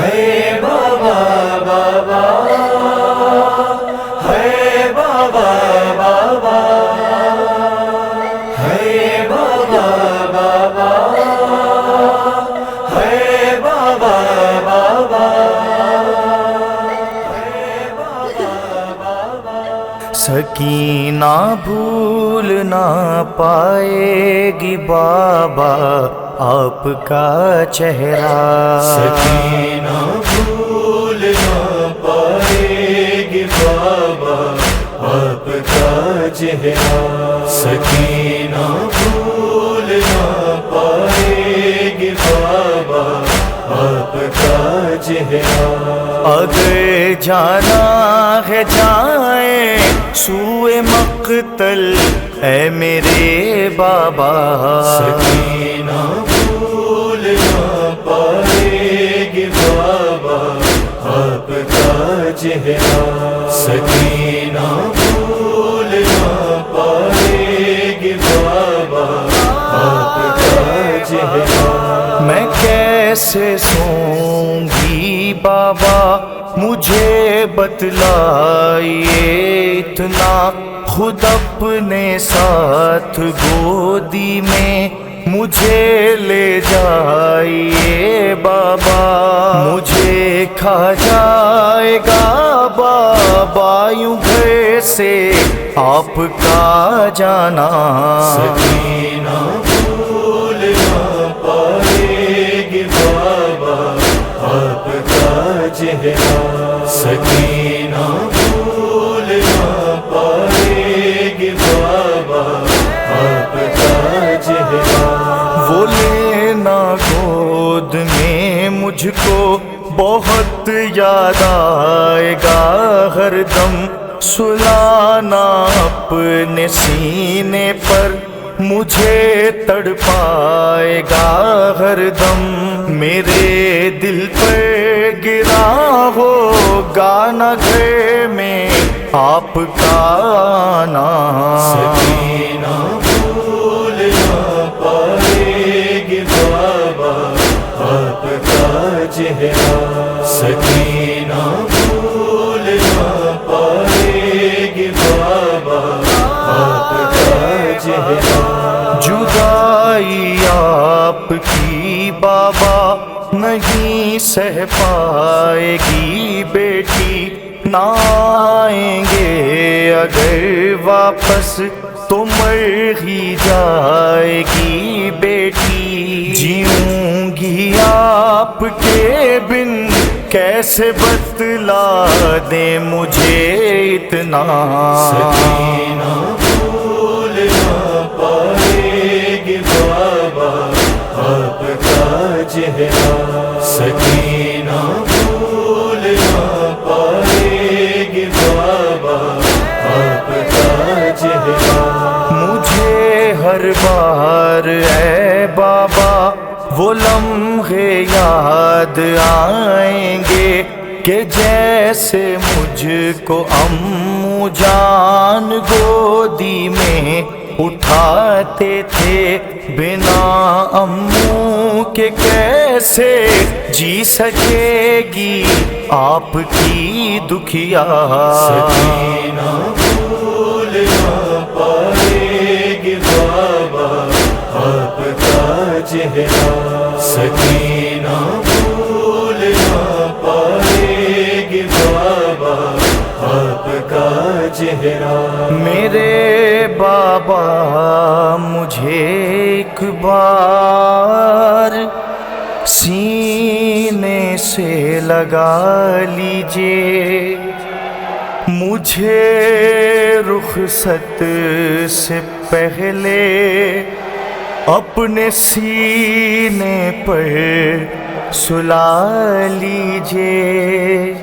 ہے بابا بابا، ہے بابا بابا، ہے بابا بابا، ہے بابا بابا، ہے بابا بابا۔ سکینہ بھول نہ پائے گی بابا آپ کا چہرہ، سکینہ بھول نہ پائے گی بابا آپ کا چہرہ، سکینہ بھول نہ پائے گی بابا آپ کا چہرہ۔ اگر جانا ہے جائیں سوئے مقتل اے میرے بابا، سکینہ بھول نہ پائے گی بابا آپ کا چہرہ، سکینہ بھول نہ پائے گی بابا آپ کا چہرہ۔ میں کیسے سوں گی بابا مجھے بتلائیے اتنا، خود اپنے ساتھ گودی میں مجھے لے جائیے بابا، مجھے کھا جائے گا بابا یوں گھر سے آپ کا جانا، سکینہ بھول نہ پائے گی بابا آپ کا چہرہ، سکینہ بھول نہ پائے گی بابا آپ کا چہرہ۔ وہ لینا گود میں مجھ کو بہت یاد آئے گا ہر دم، سلانا اپنے سینے پر مجھے تڑ پائے گا ہر دم، میرے دل پر گرا ہوگا نہ گھر میں آپ کا آنا، سکینہ بھول نہ پائے گی بابا آپ کا چہرہ، سکینہ بھول نہ پائے گی بابا آپ کا چہرہ۔ جدائی آپ کی بابا نہیں سہ پائے گی بیٹی، نہ آئیں گے اگر واپس تو مر ہی جائے گی بیٹی، جیوں گی آپ کے بن کیسے بتلا دیں مجھے اتنا، سکینہ بھول نہ پائے گی بابا آپ کا چہرہ، سکینہ بھول نہ پائے گی بابا آپ کا چہرہ۔ مجھے ہر بار اے بابا وہ لمحے یاد آئیں گے کہ جیسے مجھ کو امّو جان گودی میں اٹھاتے تھے، بنا امّو کے کیسے جی سکے گی آپ کی دکھیا، سکینہ بھول نہ پائے گی بابا آپ کا چہرہ، سکینہ بھول نہ پائے گی بابا آپ کا چہرہ۔ میرے بابا مجھے ایک بار سینے سے لگا لیجئے، مجھے رخصت سے پہلے اپنے سینے پر سلا لیجئے،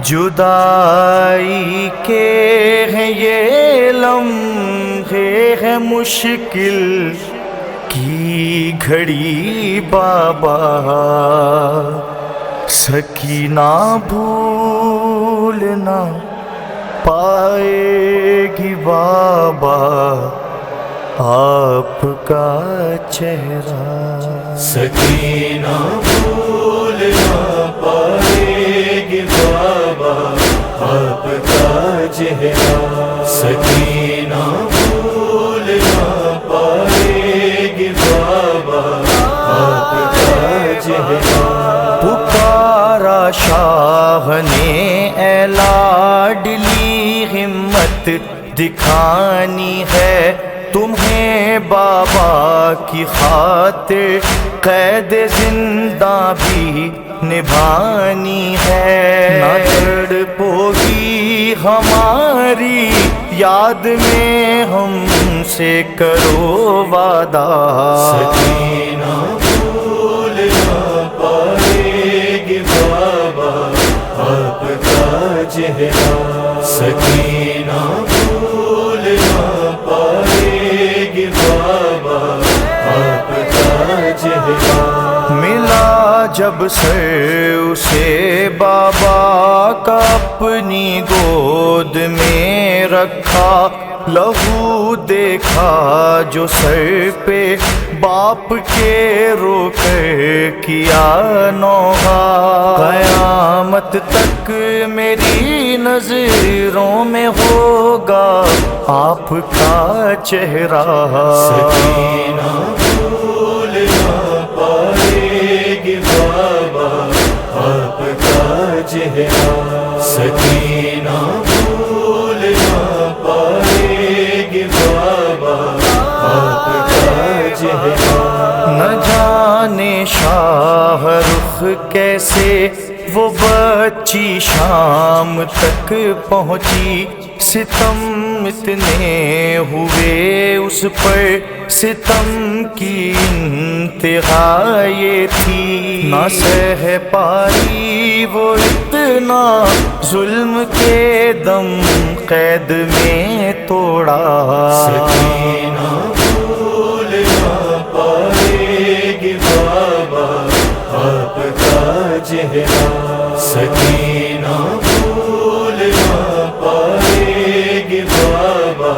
جدائی کے ہیں یہ لمحے ہیں مشکل کی گھڑی بابا، سکینہ بھول نہ پائے گی بابا آپ کا چہرہ، سکینہ بھول نہ پائے نے اے لاڈلی ہمت دکھانی ہے، تمہیں بابا کی خاطر قید زندہ بھی نبھانی ہے۔ نہ تڑپوگی ہماری یاد میں ہم سے کرو وعدہ، سکینہ بھول نہ پائے گی بابا آپ کا چہرہ، سکینہ بھول نہ پائے گی بابا آپ کا چہرہ۔ ملا جب سر اسے بابا کا اپنی گود میں رکھا، لہو دیکھا جو سر پہ باپ کے رو کر کیا نوحہ، قیامت تک میری نظروں میں ہوگا آپ کا چہرہ، سکینہ بھول نہ پائے گی بابا آپ کا چہرہ، سکینہ بھول نہ پائے گی بابا آپ کا چہرہ۔ نہ جانے شاہ رخ کیسے وہ بچی شام تک پہنچی، ستم اتنے ہوئے اس پر ستم کی انتہا یہ تھی، نہ سہ پائی وہ اتنا ظلم کے دم قید میں توڑا، سکینہ بھول نہ پائے گی بابا آپ کا چہرہ، سکینہ بھول نہ پائے گی بابا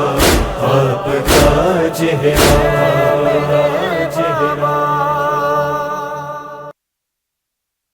آپ کا چہرہ۔